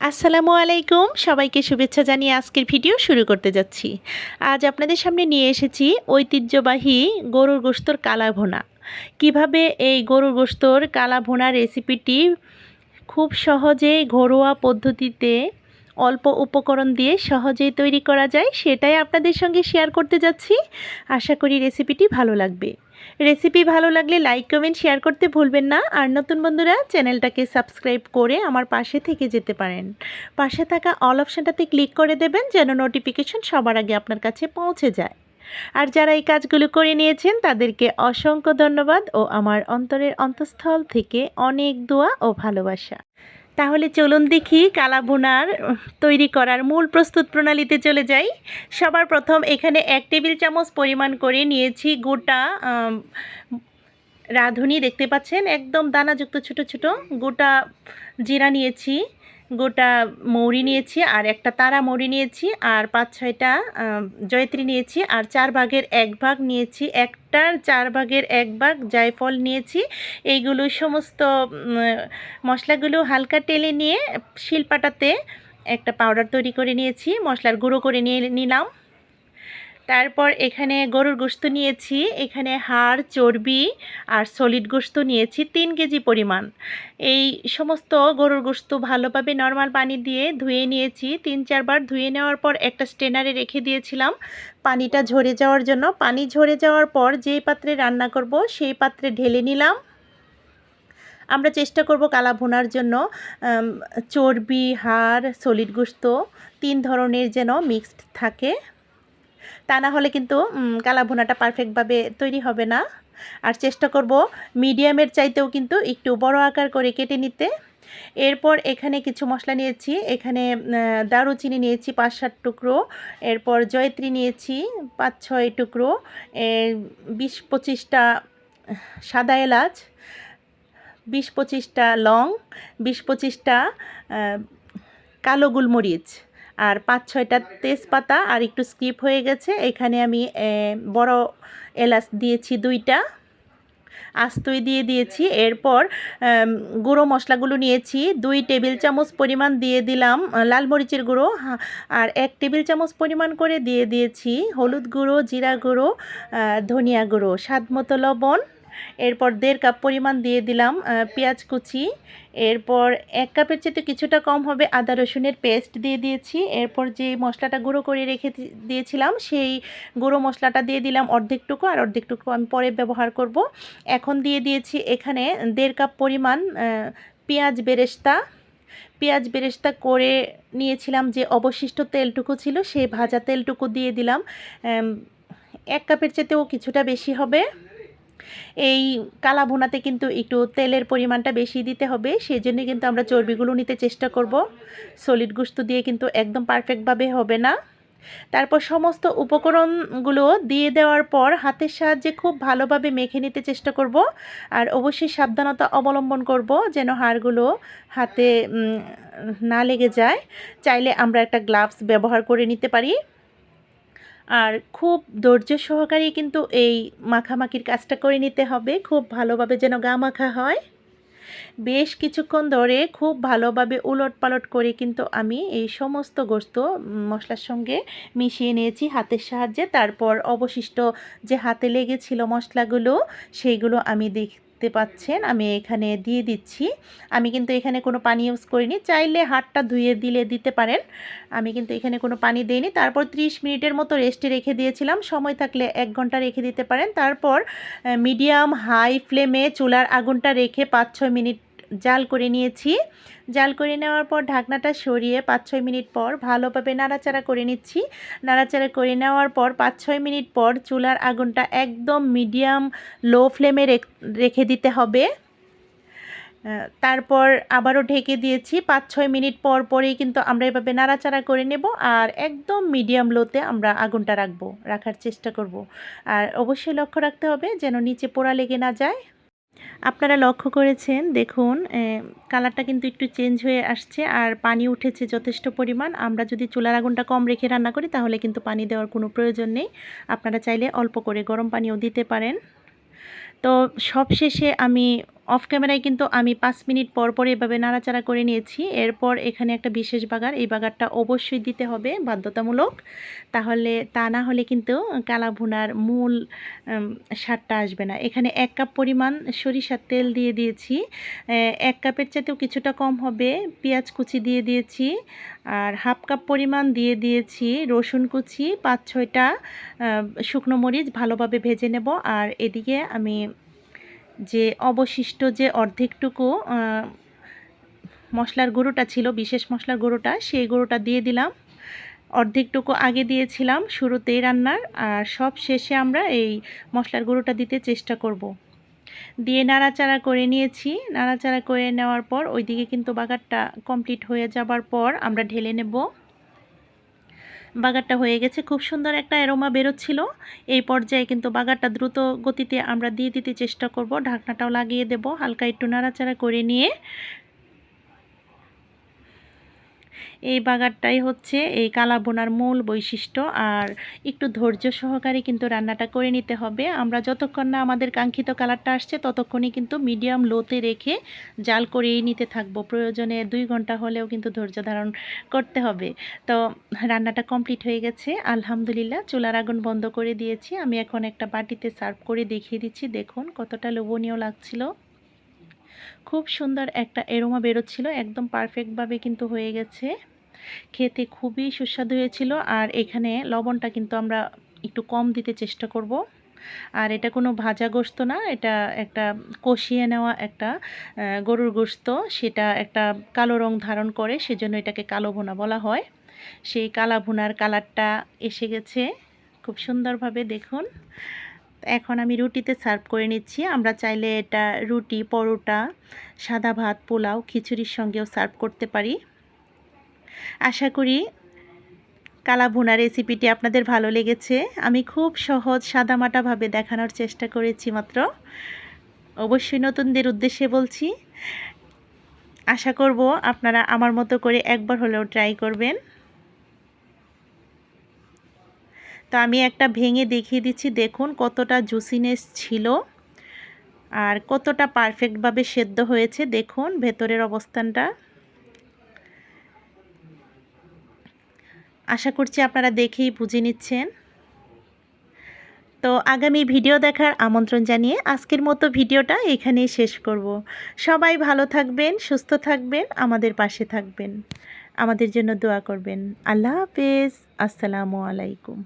আসসালামু আলাইকুম, সবাইকে শুভেচ্ছা জানিয়ে আজকের ভিডিও শুরু করতে যাচ্ছি। আজ আপনাদের সামনে নিয়ে এসেছি ঐতিহ্যবাহী গরুর গোশতর কালা ভুনা। কিভাবে এই গরুর গোশতর কালা ভুনা রেসিপিটি খুব সহজেই ঘরোয়া পদ্ধতিতে অল্প উপকরণ দিয়ে সহজেই তৈরি করা যায় সেটাই আপনাদের সঙ্গে শেয়ার করতে যাচ্ছি। আশা করি রেসিপিটি ভালো লাগবে। রেসিপি ভালো লাগলে লাইক কমেন্ট শেয়ার করতে ভুলবেন না। আর নতুন বন্ধুরা চ্যানেলটাকে সাবস্ক্রাইব করে আমার পাশে থেকে যেতে পারেন। পাশে থাকা অল অপশানটাতে ক্লিক করে দেবেন যেন নোটিফিকেশন সবার আগে আপনার কাছে পৌঁছে যায়। আর যারা এই কাজগুলো করে নিয়েছেন তাদেরকে অসংখ্য ধন্যবাদ ও আমার অন্তরের অন্তঃস্থল থেকে অনেক দোয়া ও ভালোবাসা। তাহলে চলুন দেখি কালা ভুনার তৈরি করার মূল প্রস্তুত প্রণালীতে চলে যাই। সবার প্রথম এখানে 1 টেবিল চামচ পরিমাণ করে নিয়েছি গোটা রাঁধুনি, দেখতে পাচ্ছেন একদম দানাযুক্ত ছোট ছোট গোটা জিরা নিয়েছি, গোটা মৌরি নিয়েছি, আর একটা তারা মৌরি নিয়েছি, আর 5-6টা জয়ত্রী নিয়েছি, আর 4 ভাগের 1 ভাগ নিয়েছি, একটার 4 ভাগের 1 ভাগ জায়ফল নিয়েছি। এইগুলো সমস্ত মশলাগুলো হালকা টেলে নিয়ে শিলপাটাতে একটা পাউডার তৈরি করে নিয়েছি, মশলার গুঁড়ো করে নিলাম। তারপর এখানে গরুর গোশত নিয়েছি, এখানে হাড় চর্বি আর সলিড গোশত নিয়েছি 3 কেজি পরিমাণ। এই সমস্ত গরুর গোশত ভালোভাবে নর্মাল পানি দিয়ে ধুয়ে নিয়েছি, 3-4 বার ধুয়ে নেওয়ার পর একটা স্ট্রেনারে রেখে দিয়েছিলাম পানিটা ঝরে যাওয়ার জন্য। পানি ঝরে যাওয়ার পর যেই পাত্রে রান্না করব সেই পাত্রে ঢেলে নিলাম। আমরা চেষ্টা করব কালা ভুনার জন্য চর্বি, হাড়, সলিড গোশত 3 ধরনের যেন মিক্সড থাকে, তা না হলে কিন্তু কালা ভুনাটা পারফেক্টভাবে তৈরি হবে না। আর চেষ্টা করব মিডিয়ামের চাইতেও কিন্তু একটু বড় আকার করে কেটে নিতে। এরপর এখানে কিছু মশলা নিয়েছি, এখানে দারুচিনি নিয়েছি 5-7 টুকরো, এরপর জয়ত্রী নিয়েছি 5-6 টুকরো, 20-25টা সাদা এলাচ, 20-25টা লং, 20-25টা কালো গোলমরিচ, আর 5-6টা তেজপাতা, আর একটু স্কিপ হয়ে গেছে এখানে আমি বড় এলাচ দিয়েছি 2টা, আস্তই দিয়ে দিয়েছি। এরপর গুঁড়ো মশলাগুলো নিয়েছি, 2 টেবিল চামচ পরিমাণ দিয়ে দিলাম লাল মরিচের গুঁড়ো, আর 1 টেবিল চামচ পরিমাণ করে দিয়ে দিয়েছি হলুদ গুঁড়ো, জিরা গুঁড়ো, ধনিয়া গুঁড়ো, স্বাদ মতো লবণ। এরপর 1.5 কাপ পরিমাণ দিয়ে দিলাম পেঁয়াজ কুচি। এরপর 1 কাপের চেয়ে কিছুটা কম হবে আদা রসুনের পেস্ট দিয়ে দিয়েছি। এরপর যে মশলাটা গুঁড়ো করে রেখে দিয়েছিলাম সেই গুঁড়ো মশলাটা দিয়ে দিলাম অর্ধেকটুকু, আর অর্ধেকটুকু আমি পরে ব্যবহার করব। এখন দিয়ে দিয়েছি এখানে 1.5 কাপ পরিমাণ পেঁয়াজ বেরেস্তা করে নিয়েছিলাম, যে অবশিষ্ট তেলটুকু ছিল সেই ভাজা তেলটুকু দিয়ে দিলাম। 1 কাপের চেয়েও কিছুটা বেশি হবে। এই কালা ভুনাতে কিন্তু একটু তেলের পরিমাণটা বেশি দিতে হবে, সেই জন্য কিন্তু আমরা চর্বিগুলো নিতে চেষ্টা করব। সলিড গোশত দিয়ে কিন্তু একদম পারফেক্টভাবে হবে না। তারপর সমস্ত উপকরণগুলো দিয়ে দেওয়ার পর হাতের সাহায্যে খুব ভালোভাবে মেখে নিতে চেষ্টা করব, আর অবশ্যই সাবধানতা অবলম্বন করব যেন হাড়গুলো হাতে না লেগে যায়। চাইলে আমরা একটা গ্লাভস ব্যবহার করে নিতে পারি। আর খুব ধৈর্য সহকারে কিন্তু এই মাখামাখির কাজটা করে নিতে হবে, খুব ভালোভাবে যেন গা মাখা হয়। বেশ কিছুক্ষণ ধরে খুব ভালোভাবে উলট পালট করে কিন্তু আমি এই সমস্ত গোশত মশলার সঙ্গে মিশিয়ে নিয়েছি হাতের সাহায্যে। তারপর অবশিষ্ট যে হাতে লেগেছিল মশলাগুলো সেইগুলো আমি দেখতে পাচ্ছেন আমি এখানে দিয়ে দিচ্ছি। আমি কিন্তু এখানে কোনো পানি ইউজ করিনি, চাইলে হাতটা ধুয়ে দিতে পারেন। আমি কিন্তু এখানে কোনো পানি দেইনি। তারপর 30 মিনিটের মতো রেস্টে রেখে দিয়েছিলাম, সময় থাকলে 1 ঘন্টা রেখে দিতে পারেন। তারপর মিডিয়াম হাই ফ্লেমে চুলার আগুনটা রেখে 5-6 মিনিট জাল করে নিয়েছি। জাল করে নেওয়ার পর ঢাকনাটা সরিয়ে 5-6 মিনিট পর ভালোভাবে নাড়াচাড়া করে নিচ্ছি। নাড়াচাড়া করে নেওয়ার পর 5-6 মিনিট পর চুলার আগুনটা একদম মিডিয়াম লো ফ্লেমে রেখে দিতে হবে। তারপর আবারও ঢেকে দিয়েছি। 5-6 মিনিট পর পরেই কিন্তু আমরা এভাবে নাড়াচাড়া করে নেব, আর একদম মিডিয়াম লোতে আমরা আগুনটা রাখার চেষ্টা করব। আর অবশ্যই লক্ষ্য রাখতে হবে যেন নিচে পোড়া লেগে না যায়। আপনারা লক্ষ্য করেছেন দেখুন কালারটা কিন্তু একটু চেঞ্জ হয়ে আসছে, আর পানি উঠেছে যথেষ্ট পরিমাণ। আমরা যদি চুলার আগুনটা কম রেখে রান্না করি তাহলে কিন্তু পানি দেওয়ার কোনো প্রয়োজন নেই। আপনারা চাইলে অল্প করে গরম পানিও দিতে পারেন। তো সবশেষে আমি অফ ক্যামেরায় কিন্তু আমি 5 মিনিট পর পর এভাবে নাড়াচাড়া করে নিয়েছি। এরপর এখানে একটা বিশেষ বাগার, এই বাগারটা অবশ্যই দিতে হবে বাধ্যতামূলক, তাহলে তা না হলে কিন্তু কালা ভুনার মূল স্বাদটা আসবে না। এখানে 1 কাপ পরিমাণ সরিষার তেল দিয়ে দিয়েছি, 1 কাপের চাইতেও কিছুটা কম হবে। পেঁয়াজ কুচি দিয়ে দিয়েছি, আর হাফ কাপ পরিমাণ দিয়ে দিয়েছি রসুন কুচি, 5-6টা শুকনো মরিচ ভালোভাবে ভেজে নেব। আর এদিকে আমি যে অবশিষ্ট যে অর্ধেকটুকু মশলার গুঁড়োটা ছিল, বিশেষ মশলার গুঁড়োটা, সেই গুঁড়োটা দিয়ে দিলাম। অর্ধেকটুকু আগে দিয়েছিলাম শুরুতেই রান্নার, আর সব শেষে আমরা এই মশলার গুঁড়োটা দিতে চেষ্টা করব। দিয়ে নাড়াচাড়া করে নিয়েছি। নাড়াচাড়া করে নেওয়ার পর ওইদিকে কিন্তু বাগারটা কমপ্লিট হয়ে যাবার পর আমরা ঢেলে নেব। বাগারটা হয়ে গেছে, খুব সুন্দর একটা অ্যারোমা বেরোচ্ছিল। এই পর্যায়ে কিন্তু বাগারটা দ্রুত গতিতে আমরা দিয়ে দিতে চেষ্টা করব। ঢাকনাটাও লাগিয়ে দেব, হালকা একটু নাড়াচাড়া করে নিয়ে। এই বাগারটাই হচ্ছে এই কালা ভুনার মূল বৈশিষ্ট্য। আর একটু ধৈর্য সহকারে কিন্তু রান্নাটা করে নিতে হবে। আমরা যতক্ষণ না আমাদের কাঙ্ক্ষিত কালারটা আসছে ততক্ষণই কিন্তু মিডিয়াম লোতে রেখে জাল করেই নিতে থাকবো। প্রয়োজনে 2 ঘন্টা হলেও কিন্তু ধৈর্য ধারণ করতে হবে। তো রান্নাটা কমপ্লিট হয়ে গেছে আলহামদুলিল্লাহ। চুলার আগুন বন্ধ করে দিয়েছি। আমি এখন একটা বাটিতে সার্ভ করে দেখিয়ে দিচ্ছি। দেখুন কতটা লোভনীয় লাগছিল, খুব সুন্দর একটা এরোমা বেরোচ্ছিল, একদম পারফেক্টভাবে কিন্তু হয়ে গেছে। খেতে খুবই সুস্বাদু হয়েছিল। আর এখানে লবণটা কিন্তু আমরা একটু কম দিতে চেষ্টা করব। আর এটা কোনো ভাজা গোশত না, এটা একটা কষিয়ে নেওয়া একটা গরুর গোশত, সেটা একটা কালো রং ধারণ করে, সেজন্য এটাকে কালো ভুনা বলা হয়। সেই কালা ভুনার কালারটা এসে গেছে খুব সুন্দরভাবে, দেখুন। এখন আমি রুটিতে সার্ভ করে নিচ্ছি। আমরা চাইলে এটা রুটি, পরোটা, সাদা ভাত, পোলাও, খিচুড়ির সঙ্গেও সার্ভ করতে পারি। আশা করি কালা ভুনা রেসিপিটি আপনাদের ভালো লেগেছে। আমি খুব সহজ সাদামাটাভাবে দেখানোর চেষ্টা করেছি মাত্র। অবশ্যই নতুনদের উদ্দেশ্যে বলছি, আশা করব আপনারা আমার মতো করে একবার হলেও ট্রাই করবেন। তো আমি একটা ভেঙে দেখিয়ে দিচ্ছি, দেখুন কতটা জুসিনেস ছিল আর কতটা পারফেক্টভাবে সেদ্ধ হয়েছে। দেখুন ভেতরের অবস্থানটা। আশা করছি আপনারা দেখেই বুঝে নিচ্ছেন। তো আগামী ভিডিও দেখার আমন্ত্রণ জানিয়ে আজকের মতো ভিডিওটা এখানেই শেষ করব। সবাই ভালো থাকবেন, সুস্থ থাকবেন, আমাদের পাশে থাকবেন, আমাদের জন্য দোয়া করবেন। আল্লাহ হাফেজ, আসসালামু আলাইকুম।